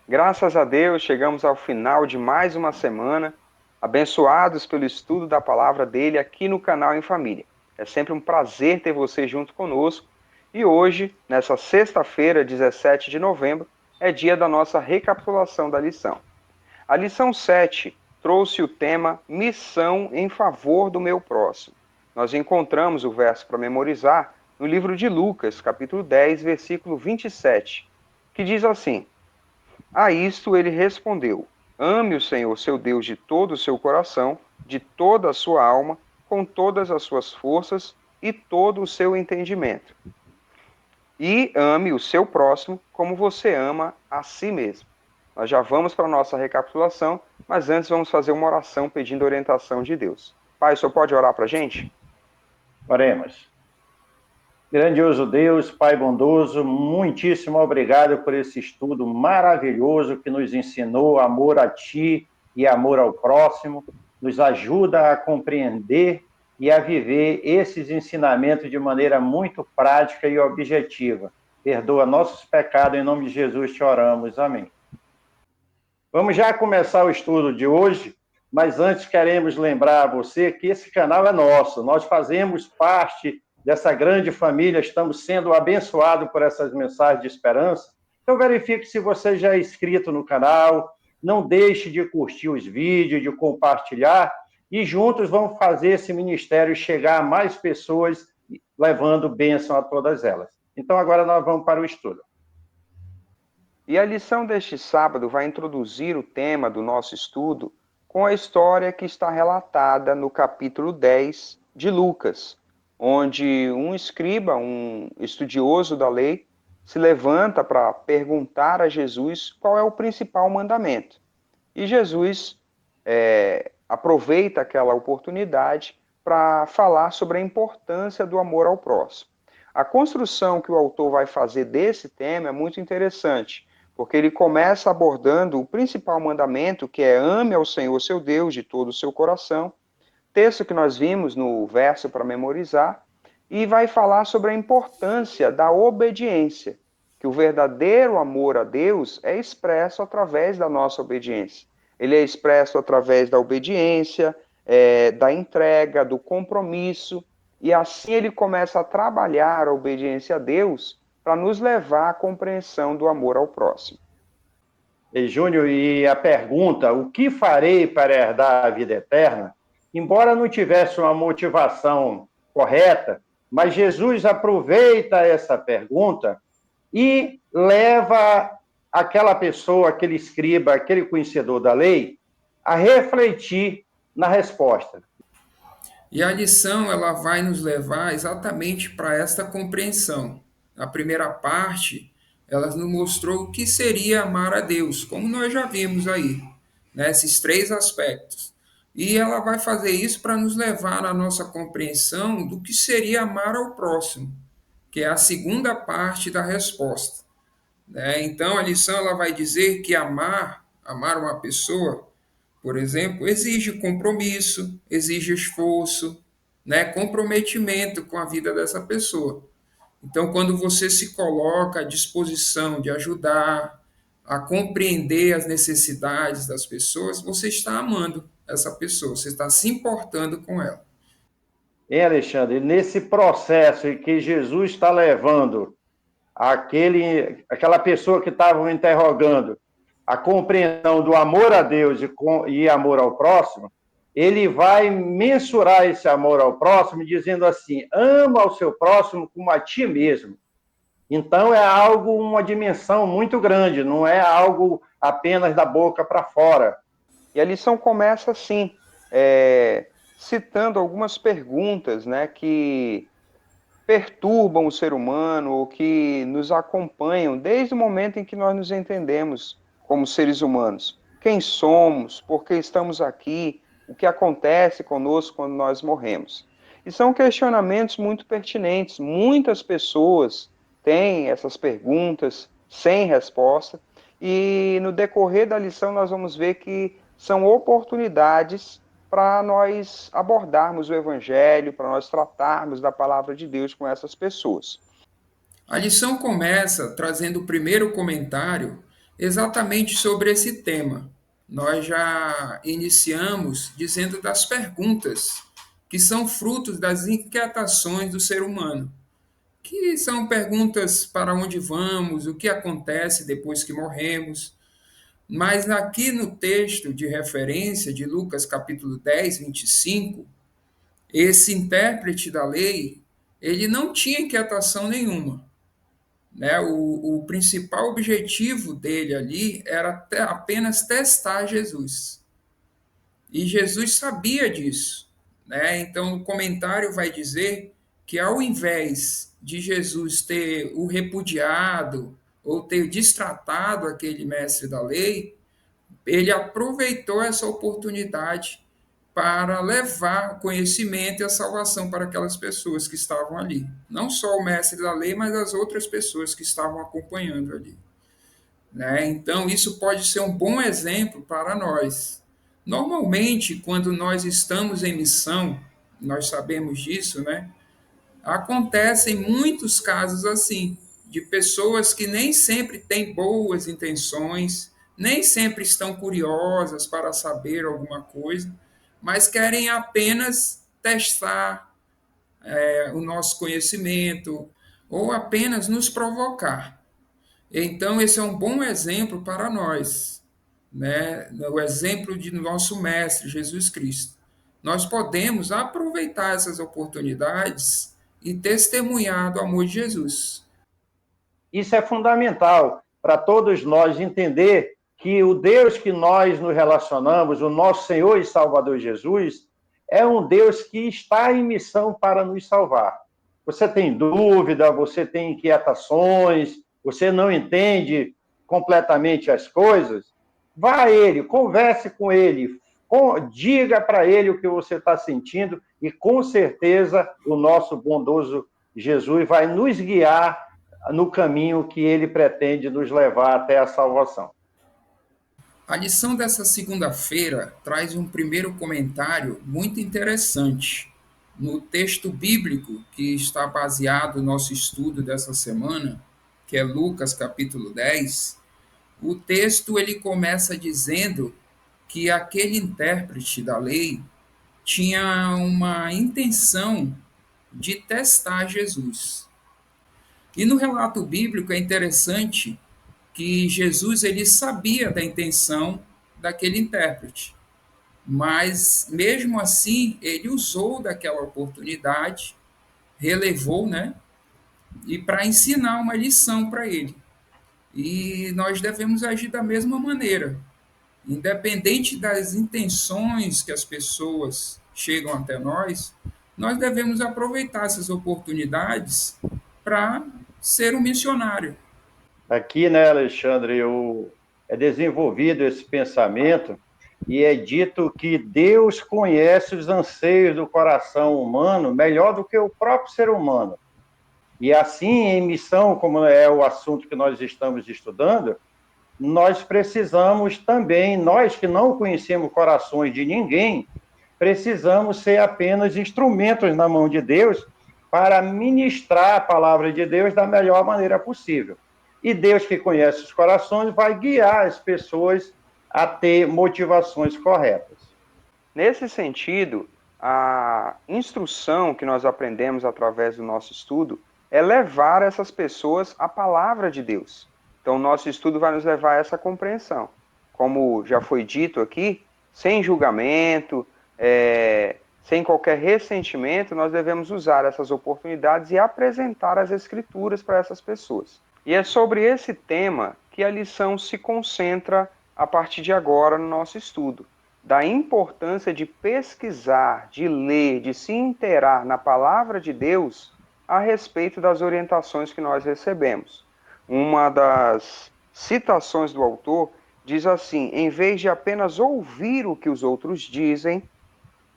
Graças a Deus, chegamos ao final de mais uma semana, abençoados pelo estudo da palavra dele aqui no canal Em Família. É sempre um prazer ter você junto conosco. E hoje, nessa sexta-feira, 17 de novembro, é dia da nossa recapitulação da lição. A lição 7 trouxe o tema Missão em favor do meu próximo. Nós encontramos o verso para memorizar no livro de Lucas, capítulo 10, versículo 27, que diz assim: A isto ele respondeu: Ame o Senhor seu Deus de todo o seu coração, de toda a sua alma, com todas as suas forças e todo o seu entendimento. E ame o seu próximo como você ama a si mesmo. Nós já vamos para a nossa recapitulação, mas antes vamos fazer uma oração pedindo orientação de Deus. Pai, o senhor pode orar para a gente? Oremos. Grandioso Deus, Pai bondoso, muitíssimo obrigado por esse estudo maravilhoso que nos ensinou amor a Ti e amor ao próximo, nos ajuda a compreender e a viver esses ensinamentos de maneira muito prática e objetiva. Perdoa nossos pecados, em nome de Jesus te oramos. Amém. Vamos já começar o estudo de hoje, mas antes queremos lembrar a você que esse canal é nosso, nós fazemos parte dessa grande família, estamos sendo abençoados por essas mensagens de esperança. Então verifique se você já é inscrito no canal, não deixe de curtir os vídeos, de compartilhar, e juntos vamos fazer esse ministério chegar a mais pessoas, levando bênção a todas elas. Então agora nós vamos para o estudo. E a lição deste sábado vai introduzir o tema do nosso estudo com a história que está relatada no capítulo 10 de Lucas, onde um escriba, um estudioso da lei, se levanta para perguntar a Jesus qual é o principal mandamento. E Jesus aproveita aquela oportunidade para falar sobre a importância do amor ao próximo. A construção que o autor vai fazer desse tema é muito interessante, porque ele começa abordando o principal mandamento, que é ame ao Senhor seu Deus de todo o seu coração, texto que nós vimos no verso para memorizar, e vai falar sobre a importância da obediência, que o verdadeiro amor a Deus é expresso através da nossa obediência. Ele é expresso através da obediência, da entrega, do compromisso, e assim ele começa a trabalhar a obediência a Deus para nos levar à compreensão do amor ao próximo. E, Júnior, e a pergunta, o que farei para herdar a vida eterna? Embora não tivesse uma motivação correta, mas Jesus aproveita essa pergunta e leva aquela pessoa, aquele escriba, aquele conhecedor da lei, a refletir na resposta. E a lição ela vai nos levar exatamente para esta compreensão. A primeira parte, ela nos mostrou o que seria amar a Deus, como nós já vimos aí, nesses três aspectos. E ela vai fazer isso para nos levar à nossa compreensão do que seria amar ao próximo, que é a segunda parte da resposta. Então, a lição ela vai dizer que amar uma pessoa, por exemplo, exige compromisso, exige esforço, comprometimento com a vida dessa pessoa. Então, quando você se coloca à disposição de ajudar, a compreender as necessidades das pessoas, você está amando essa pessoa, você está se importando com ela. Alexandre, nesse processo em que Jesus está levando aquela pessoa que estava interrogando a compreensão do amor a Deus e amor ao próximo, ele vai mensurar esse amor ao próximo dizendo assim, ama ao seu próximo como a ti mesmo. Então é algo, uma dimensão muito grande, não é algo apenas da boca para fora. E a lição começa assim, citando algumas perguntas, que perturbam o ser humano ou que nos acompanham desde o momento em que nós nos entendemos como seres humanos. Quem somos? Por que estamos aqui? O que acontece conosco quando nós morremos? E são questionamentos muito pertinentes. Muitas pessoas têm essas perguntas sem resposta, e no decorrer da lição nós vamos ver que são oportunidades para nós abordarmos o Evangelho, para nós tratarmos da palavra de Deus com essas pessoas. A lição começa trazendo o primeiro comentário exatamente sobre esse tema. Nós já iniciamos dizendo das perguntas, que são frutos das inquietações do ser humano, que são perguntas para onde vamos, o que acontece depois que morremos. Mas aqui no texto de referência de Lucas capítulo 10, 25, esse intérprete da lei, ele não tinha inquietação nenhuma. Né? O principal objetivo dele ali era apenas testar Jesus. E Jesus sabia disso. Né? Então, o comentário vai dizer que, ao invés de Jesus ter o repudiado ou ter destratado aquele mestre da lei, ele aproveitou essa oportunidade para levar conhecimento e a salvação para aquelas pessoas que estavam ali. Não só o mestre da lei, mas as outras pessoas que estavam acompanhando ali. Né? Então, isso pode ser um bom exemplo para nós. Normalmente, quando nós estamos em missão, nós sabemos disso, né? Acontecem muitos casos assim, de pessoas que nem sempre têm boas intenções, nem sempre estão curiosas para saber alguma coisa, mas querem apenas testar o nosso conhecimento ou apenas nos provocar. Então, esse é um bom exemplo para nós, né? O exemplo de nosso Mestre, Jesus Cristo. Nós podemos aproveitar essas oportunidades e testemunhar do amor de Jesus. Isso é fundamental para todos nós entender que o Deus que nós nos relacionamos, o nosso Senhor e Salvador Jesus, é um Deus que está em missão para nos salvar. Você tem dúvida, você tem inquietações, você não entende completamente as coisas, vá a Ele, converse com Ele, diga para Ele o que você está sentindo e com certeza o nosso bondoso Jesus vai nos guiar no caminho que Ele pretende nos levar até a salvação. A lição dessa segunda-feira traz um primeiro comentário muito interessante. No texto bíblico que está baseado no nosso estudo dessa semana, que é Lucas capítulo 10, o texto ele começa dizendo que aquele intérprete da lei tinha uma intenção de testar Jesus. E no relato bíblico é interessante que Jesus ele sabia da intenção daquele intérprete, mas mesmo assim ele usou daquela oportunidade, relevou, né, e para ensinar uma lição para ele. E nós devemos agir da mesma maneira, independente das intenções que as pessoas chegam até nós, nós devemos aproveitar essas oportunidades para ser um missionário. Aqui, né, Alexandre, é desenvolvido esse pensamento e é dito que Deus conhece os anseios do coração humano melhor do que o próprio ser humano. E assim, em missão, como é o assunto que nós estamos estudando, nós precisamos também, nós que não conhecemos corações de ninguém, precisamos ser apenas instrumentos na mão de Deus para ministrar a palavra de Deus da melhor maneira possível. E Deus, que conhece os corações, vai guiar as pessoas a ter motivações corretas. Nesse sentido, a instrução que nós aprendemos através do nosso estudo é levar essas pessoas à palavra de Deus. Então, o nosso estudo vai nos levar a essa compreensão. Como já foi dito aqui, sem julgamento, sem qualquer ressentimento, nós devemos usar essas oportunidades e apresentar as Escrituras para essas pessoas. E é sobre esse tema que a lição se concentra a partir de agora no nosso estudo, da importância de pesquisar, de ler, de se inteirar na palavra de Deus a respeito das orientações que nós recebemos. Uma das citações do autor diz assim: em vez de apenas ouvir o que os outros dizem,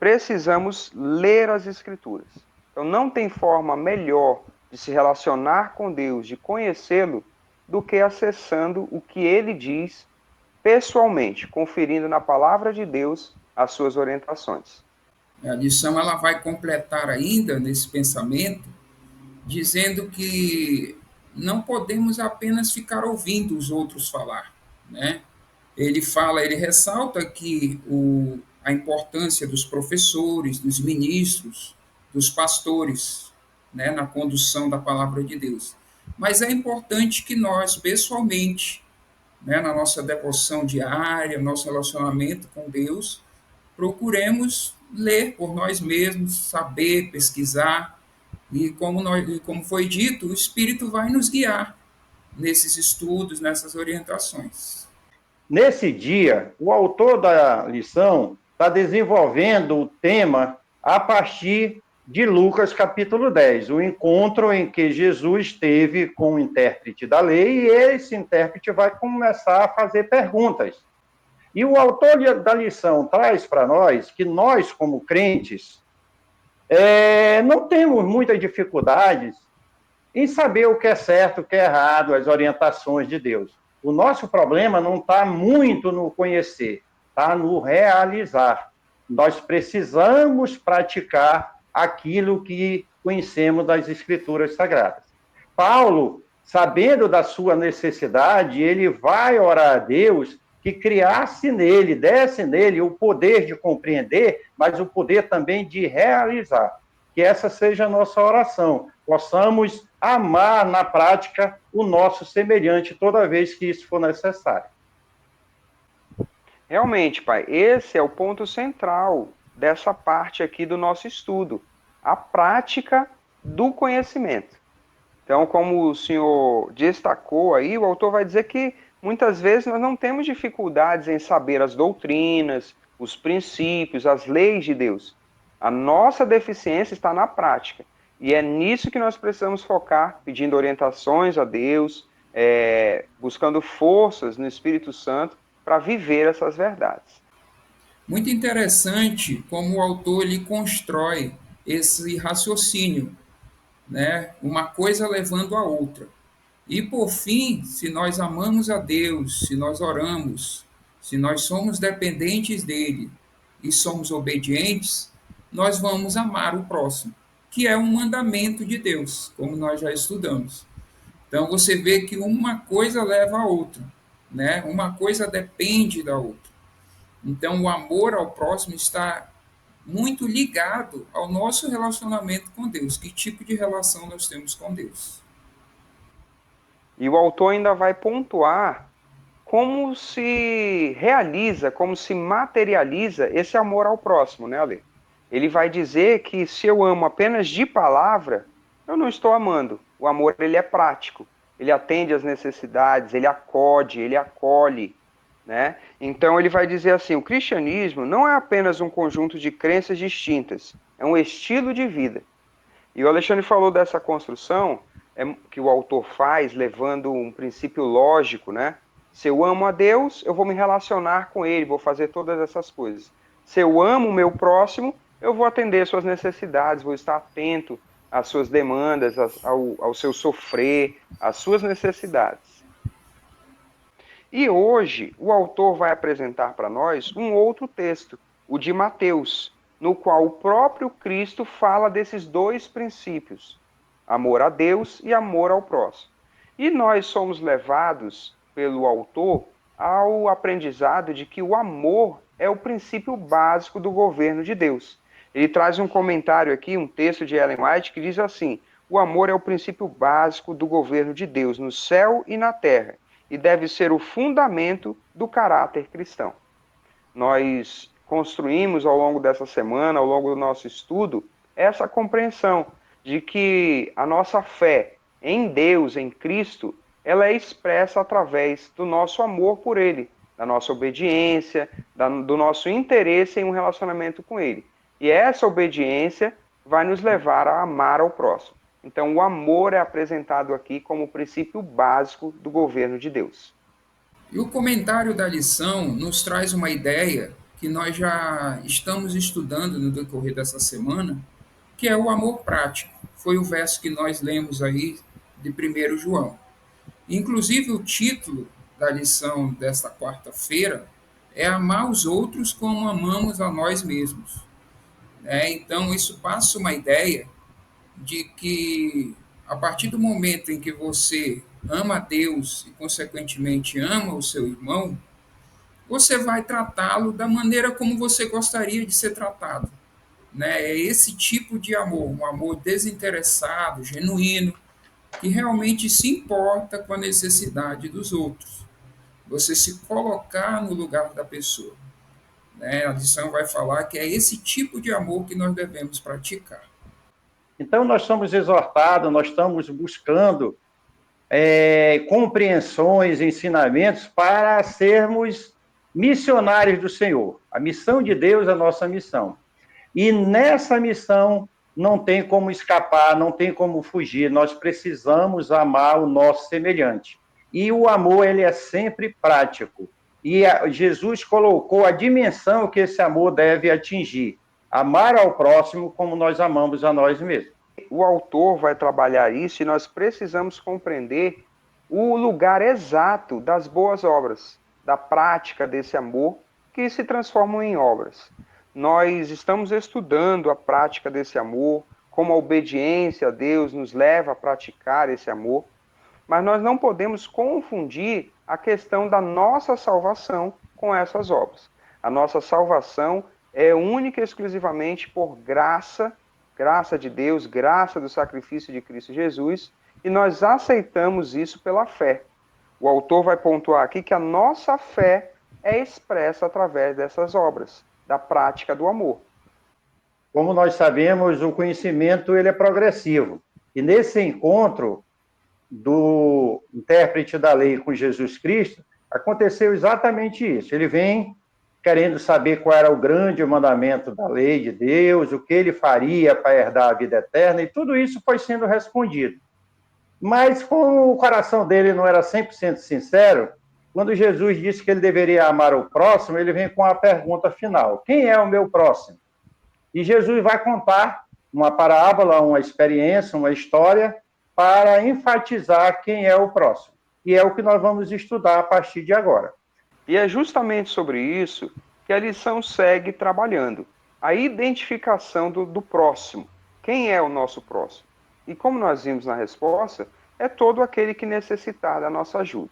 precisamos ler as Escrituras. Então, não tem forma melhor de se relacionar com Deus, de conhecê-lo, do que acessando o que ele diz pessoalmente, conferindo na palavra de Deus as suas orientações. A lição ela vai completar ainda nesse pensamento, dizendo que não podemos apenas ficar ouvindo os outros falar. né? Ele ressalta que a importância dos professores, dos ministros, dos pastores, né, na condução da palavra de Deus. Mas é importante que nós, pessoalmente, né, na nossa devoção diária, nosso relacionamento com Deus, procuremos ler por nós mesmos, saber, pesquisar, e como foi dito, o Espírito vai nos guiar nesses estudos, nessas orientações. Nesse dia, o autor da lição está desenvolvendo o tema a partir de Lucas capítulo 10, o encontro em que Jesus teve com o intérprete da lei, e esse intérprete vai começar a fazer perguntas. E o autor da lição traz para nós que nós, como crentes, não temos muitas dificuldades em saber o que é certo, o que é errado, as orientações de Deus. O nosso problema não está muito no conhecer, está no realizar. Nós precisamos praticar aquilo que conhecemos das Escrituras Sagradas. Paulo, sabendo da sua necessidade, ele vai orar a Deus que criasse nele, desse nele o poder de compreender, mas o poder também de realizar. Que essa seja a nossa oração. Possamos amar na prática o nosso semelhante toda vez que isso for necessário. Realmente, pai, esse é o ponto central dessa parte aqui do nosso estudo, a prática do conhecimento. Então, como o senhor destacou aí, o autor vai dizer que muitas vezes nós não temos dificuldades em saber as doutrinas, os princípios, as leis de Deus. A nossa deficiência está na prática. E é nisso que nós precisamos focar, pedindo orientações a Deus, buscando forças no Espírito Santo para viver essas verdades. Muito interessante como o autor ele constrói esse raciocínio, né? Uma coisa levando a outra. E por fim, se nós amamos a Deus, se nós oramos, se nós somos dependentes dele e somos obedientes, nós vamos amar o próximo, que é um mandamento de Deus, como nós já estudamos. Então você vê que uma coisa leva a outra, né? Uma coisa depende da outra. Então o amor ao próximo está muito ligado ao nosso relacionamento com Deus. Que tipo de relação nós temos com Deus? E o autor ainda vai pontuar como se realiza, como se materializa esse amor ao próximo, né, Ale? Ele vai dizer que se eu amo apenas de palavra, eu não estou amando. O amor, ele é prático. Ele atende às necessidades, ele acode, ele acolhe, né? Então ele vai dizer assim, o cristianismo não é apenas um conjunto de crenças distintas, é um estilo de vida. E o Alexandre falou dessa construção que o autor faz, levando um princípio lógico, né? Se eu amo a Deus, eu vou me relacionar com Ele, vou fazer todas essas coisas. Se eu amo o meu próximo, eu vou atender suas necessidades, vou estar atento às suas demandas, ao seu sofrer, às suas necessidades. E hoje, o autor vai apresentar para nós um outro texto, o de Mateus, no qual o próprio Cristo fala desses dois princípios, amor a Deus e amor ao próximo. E nós somos levados pelo autor ao aprendizado de que o amor é o princípio básico do governo de Deus. Ele traz um comentário aqui, um texto de Ellen White, que diz assim: o amor é o princípio básico do governo de Deus no céu e na terra, e deve ser o fundamento do caráter cristão. Nós construímos ao longo dessa semana, ao longo do nosso estudo, essa compreensão de que a nossa fé em Deus, em Cristo, ela é expressa através do nosso amor por Ele, da nossa obediência, do nosso interesse em um relacionamento com Ele. E essa obediência vai nos levar a amar ao próximo. Então, o amor é apresentado aqui como o princípio básico do governo de Deus. E o comentário da lição nos traz uma ideia que nós já estamos estudando no decorrer dessa semana, que é o amor prático. Foi o verso que nós lemos aí de 1 João. Inclusive, o título da lição desta quarta-feira é Amar os outros como amamos a nós mesmos. Então, isso passa uma ideia de que, a partir do momento em que você ama a Deus e, consequentemente, ama o seu irmão, você vai tratá-lo da maneira como você gostaria de ser tratado. Né? É esse tipo de amor, um amor desinteressado, genuíno, que realmente se importa com a necessidade dos outros. Você se colocar no lugar da pessoa. Né? A lição vai falar que é esse tipo de amor que nós devemos praticar. Então, nós somos exortados, nós estamos buscando compreensões, ensinamentos para sermos missionários do Senhor. A missão de Deus é a nossa missão. E nessa missão não tem como escapar, não tem como fugir. Nós precisamos amar o nosso semelhante. E o amor, ele é sempre prático. E Jesus colocou a dimensão que esse amor deve atingir. Amar ao próximo como nós amamos a nós mesmos. O autor vai trabalhar isso e nós precisamos compreender o lugar exato das boas obras, da prática desse amor que se transformam em obras. Nós estamos estudando a prática desse amor, como a obediência a Deus nos leva a praticar esse amor, mas nós não podemos confundir a questão da nossa salvação com essas obras. A nossa salvação é única e exclusivamente por graça de Deus, graça do sacrifício de Cristo Jesus, e nós aceitamos isso pela fé. O autor vai pontuar aqui que a nossa fé é expressa através dessas obras, da prática do amor. Como nós sabemos, o conhecimento ele é progressivo. E nesse encontro do intérprete da lei com Jesus Cristo, aconteceu exatamente isso. Ele vem querendo saber qual era o grande mandamento da lei de Deus, o que ele faria para herdar a vida eterna, e tudo isso foi sendo respondido. Mas como o coração dele não era 100% sincero, quando Jesus disse que ele deveria amar o próximo, ele vem com a pergunta final: quem é o meu próximo? E Jesus vai contar uma parábola, uma experiência, uma história, para enfatizar quem é o próximo. E é o que nós vamos estudar a partir de agora. E é justamente sobre isso que a lição segue trabalhando. A identificação do próximo. Quem é o nosso próximo? E como nós vimos na resposta, é todo aquele que necessitar da nossa ajuda.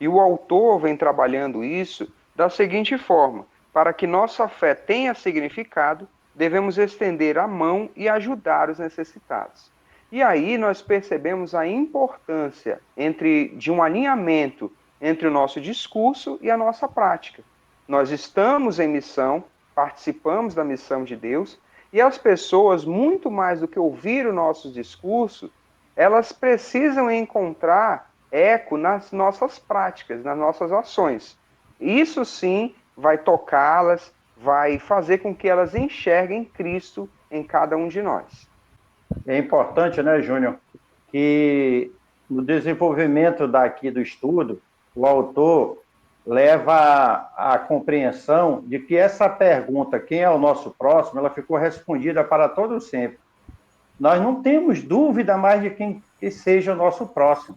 E o autor vem trabalhando isso da seguinte forma: para que nossa fé tenha significado, devemos estender a mão e ajudar os necessitados. E aí nós percebemos a importância de um alinhamento entre o nosso discurso e a nossa prática. Nós estamos em missão, participamos da missão de Deus, e as pessoas, muito mais do que ouvir o nosso discurso, elas precisam encontrar eco nas nossas práticas, nas nossas ações. Isso sim vai tocá-las, vai fazer com que elas enxerguem Cristo em cada um de nós. É importante, né, Júnior, que no desenvolvimento daqui do estudo, o autor leva à compreensão de que essa pergunta, quem é o nosso próximo, ela ficou respondida para todo sempre. Nós não temos dúvida mais de quem que seja o nosso próximo.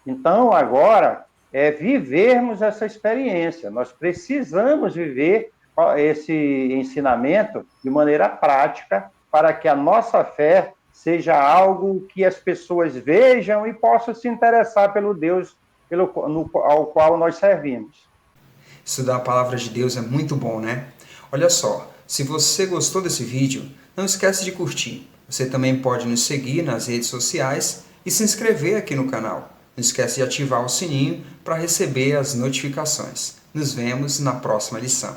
Então, agora, é vivermos essa experiência. Nós precisamos viver esse ensinamento de maneira prática para que a nossa fé seja algo que as pessoas vejam e possam se interessar pelo Deus ao qual nós servimos. Estudar a palavra de Deus é muito bom, né? Olha só, se você gostou desse vídeo, não esquece de curtir. Você também pode nos seguir nas redes sociais e se inscrever aqui no canal. Não esquece de ativar o sininho para receber as notificações. Nos vemos na próxima lição.